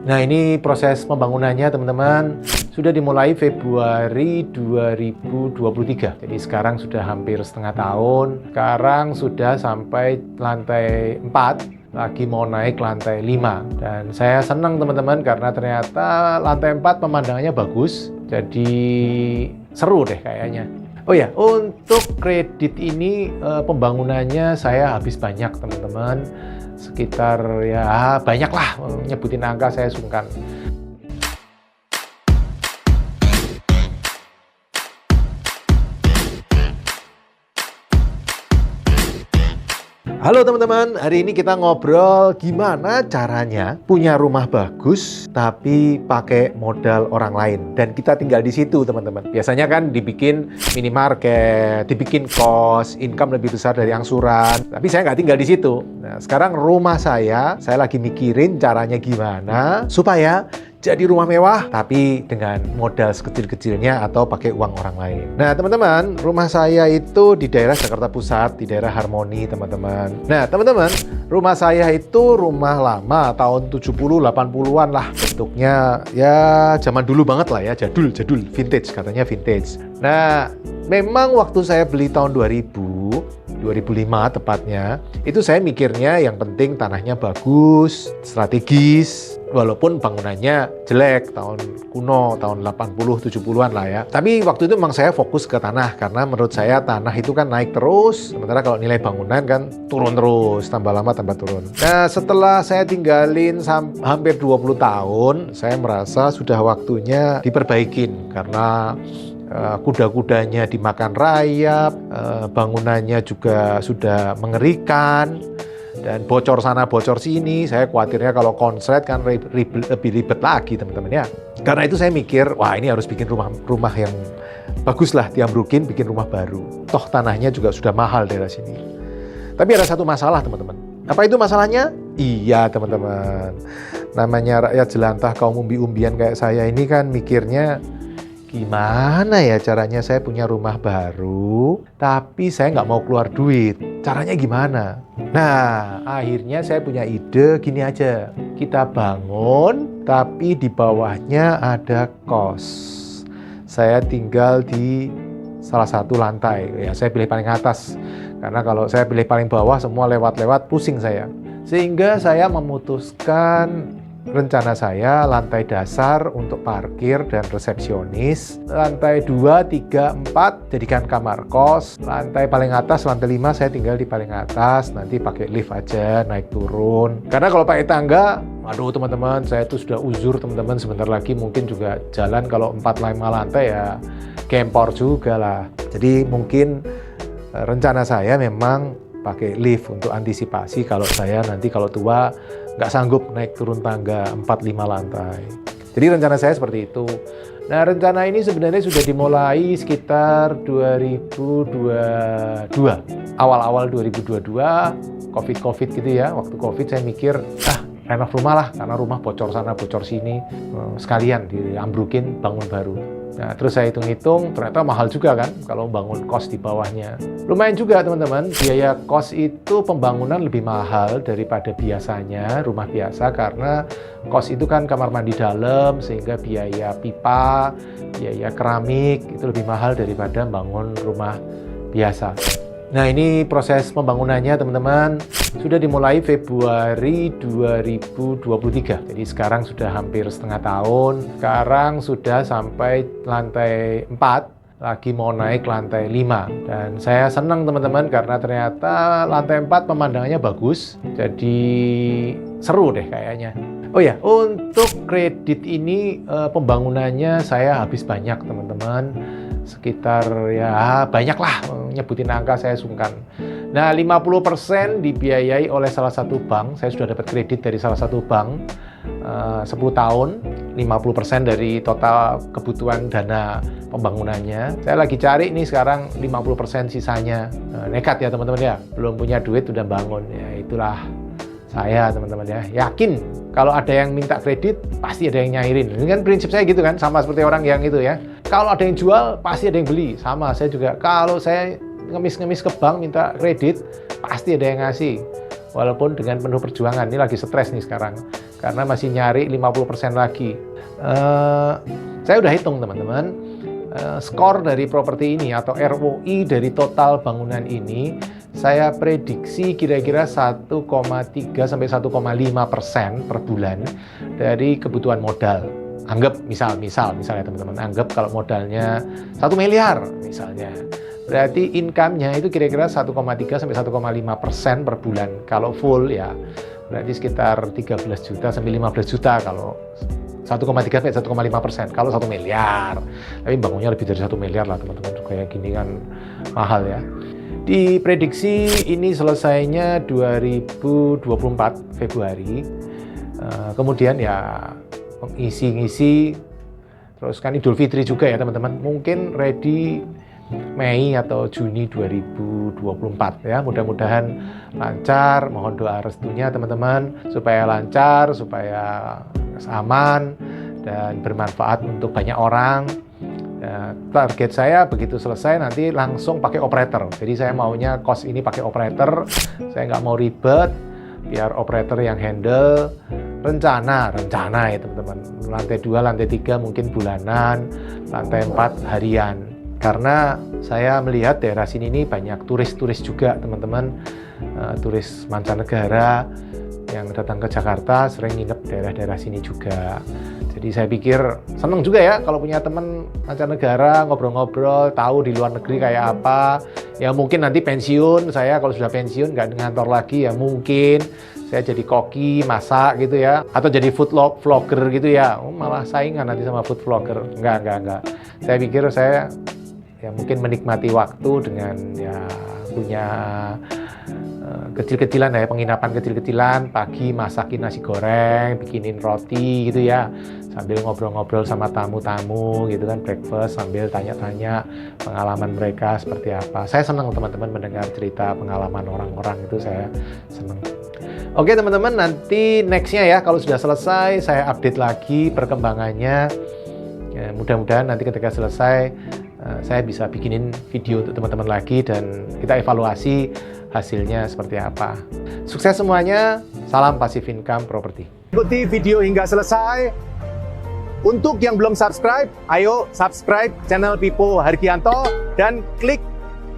Nah, ini proses pembangunannya teman-teman sudah dimulai Februari 2023. Jadi sekarang sudah hampir setengah tahun. Sekarang sudah sampai lantai 4, lagi mau naik lantai 5. Dan saya senang teman-teman karena ternyata lantai 4 pemandangannya bagus. Jadi seru deh kayaknya. Oh ya, untuk kredit ini pembangunannya saya habis banyak teman-teman. Sekitar ya banyak lah, nyebutin angka saya sungkan. Halo teman-teman, hari ini kita ngobrol gimana caranya punya rumah bagus tapi pakai modal orang lain dan kita tinggal di situ teman-teman. Biasanya kan dibikin minimarket, dibikin kos, income lebih besar dari angsuran. Tapi saya nggak tinggal di situ. Nah, sekarang rumah saya lagi mikirin caranya gimana supaya jadi rumah mewah tapi dengan modal sekecil-kecilnya atau pakai uang orang lain. Nah teman-teman, rumah saya itu di daerah Jakarta Pusat, di daerah Harmoni teman-teman. Nah teman-teman, rumah saya itu rumah lama tahun 70-80-an lah. Bentuknya ya zaman dulu banget lah ya, jadul, vintage, katanya vintage. Nah memang waktu saya beli tahun 2005 tepatnya, itu saya mikirnya yang penting tanahnya bagus, strategis, walaupun bangunannya jelek, tahun kuno, tahun 80-70-an lah ya. Tapi waktu itu memang saya fokus ke tanah, karena menurut saya tanah itu kan naik terus, sementara kalau nilai bangunan kan turun terus, tambah lama tambah turun. Nah setelah saya tinggalin hampir 20 tahun, saya merasa sudah waktunya diperbaikin, karena kuda-kudanya dimakan rayap, bangunannya juga sudah mengerikan, dan bocor sana bocor sini. Saya khawatirnya kalau konslet kan lebih ribet lagi teman-teman ya. Karena itu saya mikir, wah ini harus bikin rumah yang bagus lah, diambrukin, bikin rumah baru. Toh tanahnya juga sudah mahal daerah sini. Tapi ada satu masalah teman-teman. Apa itu masalahnya? Iya teman-teman, namanya rakyat jelantah kaum umbi-umbian kayak saya ini kan mikirnya, gimana ya caranya saya punya rumah baru, tapi saya nggak mau keluar duit. Caranya gimana? Nah, akhirnya saya punya ide gini aja. Kita bangun, tapi di bawahnya ada kos. Saya tinggal di salah satu lantai. Ya, saya pilih paling atas. Karena kalau saya pilih paling bawah, semua lewat-lewat pusing saya. Sehingga saya memutuskan rencana saya lantai dasar untuk parkir dan resepsionis, lantai 2, 3, 4 jadikan kamar kos, lantai paling atas, lantai 5 saya tinggal di paling atas, nanti pakai lift aja, naik turun. Karena kalau pakai tangga, aduh teman-teman, saya itu sudah uzur teman-teman, sebentar lagi mungkin juga jalan kalau 4-5 lantai ya gempor juga lah. Jadi mungkin rencana saya memang pakai lift untuk antisipasi kalau saya nanti kalau tua nggak sanggup naik turun tangga 4-5 lantai. Jadi rencana saya seperti itu. Nah rencana ini sebenarnya sudah dimulai sekitar 2022. Awal-awal 2022, Covid gitu ya. Waktu Covid saya mikir, renov rumah lah, karena rumah bocor sana bocor sini. Sekalian diambrukin, bangun baru. Nah, terus saya hitung-hitung, ternyata mahal juga kan kalau bangun kos di bawahnya. Lumayan juga teman-teman, biaya kos itu pembangunan lebih mahal daripada biasanya rumah biasa, karena kos itu kan kamar mandi dalam, sehingga biaya pipa, biaya keramik itu lebih mahal daripada bangun rumah biasa. Nah ini proses pembangunannya teman-teman sudah dimulai Februari 2023. Jadi sekarang sudah hampir setengah tahun. Sekarang sudah sampai lantai 4, lagi mau naik lantai 5. Dan saya senang teman-teman karena ternyata lantai 4 pemandangannya bagus. Jadi seru deh kayaknya. Oh ya, untuk kredit ini pembangunannya saya habis banyak teman-teman. Sekitar ya banyak lah, nyebutin angka saya sungkan. Nah 50% dibiayai oleh salah satu bank. Saya sudah dapat kredit dari salah satu bank 10 tahun, 50% dari total kebutuhan dana pembangunannya. Saya lagi cari nih sekarang 50% sisanya. Nekat ya teman-teman ya, belum punya duit udah bangun. Ya itulah saya teman-teman ya, yakin kalau ada yang minta kredit pasti ada yang nyairin. Ini kan prinsip saya gitu kan, sama seperti orang yang itu ya. Kalau ada yang jual pasti ada yang beli. Sama saya juga, kalau saya ngemis-ngemis ke bank minta kredit pasti ada yang ngasih. Walaupun dengan penuh perjuangan, ini lagi stres nih sekarang. karena masih nyari 50% lagi. Saya udah hitung teman-teman, skor dari properti ini atau ROI dari total bangunan ini, saya prediksi kira-kira 1,3 sampai 1,5% per bulan dari kebutuhan modal. Anggap misalnya teman-teman, anggap kalau modalnya 1 miliar misalnya. Berarti income-nya itu kira-kira 1,3 sampai 1,5% per bulan. Kalau full ya berarti sekitar 13 juta sampai 15 juta kalau 1,3 sampai 1,5%. Kalau 1 miliar. Tapi bangunnya lebih dari 1 miliar lah teman-teman. Kayak gini kan mahal ya. Diprediksi ini selesainya 2024 Februari. Kemudian ya ngisi-ngisi, terus kan Idul Fitri juga ya teman-teman, mungkin ready Mei atau Juni 2024 ya. Mudah-mudahan lancar, mohon doa restunya teman-teman supaya lancar, supaya aman dan bermanfaat untuk banyak orang. Target saya begitu selesai nanti langsung pakai operator, jadi saya maunya kos ini pakai operator, saya nggak mau ribet, biar operator yang handle. Rencana ya teman-teman, lantai 2, lantai 3 mungkin bulanan, lantai 4 harian. Karena saya melihat daerah sini ini banyak turis-turis juga teman-teman, turis mancanegara yang datang ke Jakarta sering nginep daerah-daerah sini juga. Jadi saya pikir seneng juga ya kalau punya teman mancanegara, ngobrol-ngobrol, tahu di luar negeri kayak apa. Ya mungkin nanti pensiun, saya kalau sudah pensiun nggak ngantor lagi ya mungkin saya jadi koki, masak gitu ya. Atau jadi food vlogger gitu ya. Malah saingan nanti sama food vlogger. Enggak. Saya pikir saya ya mungkin menikmati waktu dengan ya punya kecil-kecilan ya, penginapan kecil-kecilan, pagi masakin nasi goreng, bikinin roti gitu ya, sambil ngobrol-ngobrol sama tamu-tamu gitu kan, breakfast sambil tanya-tanya pengalaman mereka seperti apa. Saya senang teman-teman mendengar cerita pengalaman orang-orang, itu saya senang. Oke teman-teman, nanti nextnya ya kalau sudah selesai saya update lagi perkembangannya. Ya, mudah-mudahan nanti ketika selesai saya bisa bikinin video untuk teman-teman lagi dan kita evaluasi hasilnya seperti apa. Sukses semuanya, salam Passive Income Property. Ikuti video hingga selesai. Untuk yang belum subscribe, ayo subscribe channel Pipo Hargianto dan klik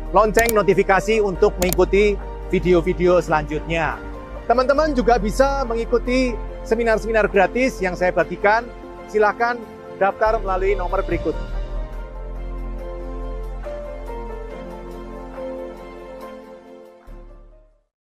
lonceng notifikasi untuk mengikuti video-video selanjutnya. Teman-teman juga bisa mengikuti seminar-seminar gratis yang saya bagikan. Silakan daftar melalui nomor berikut.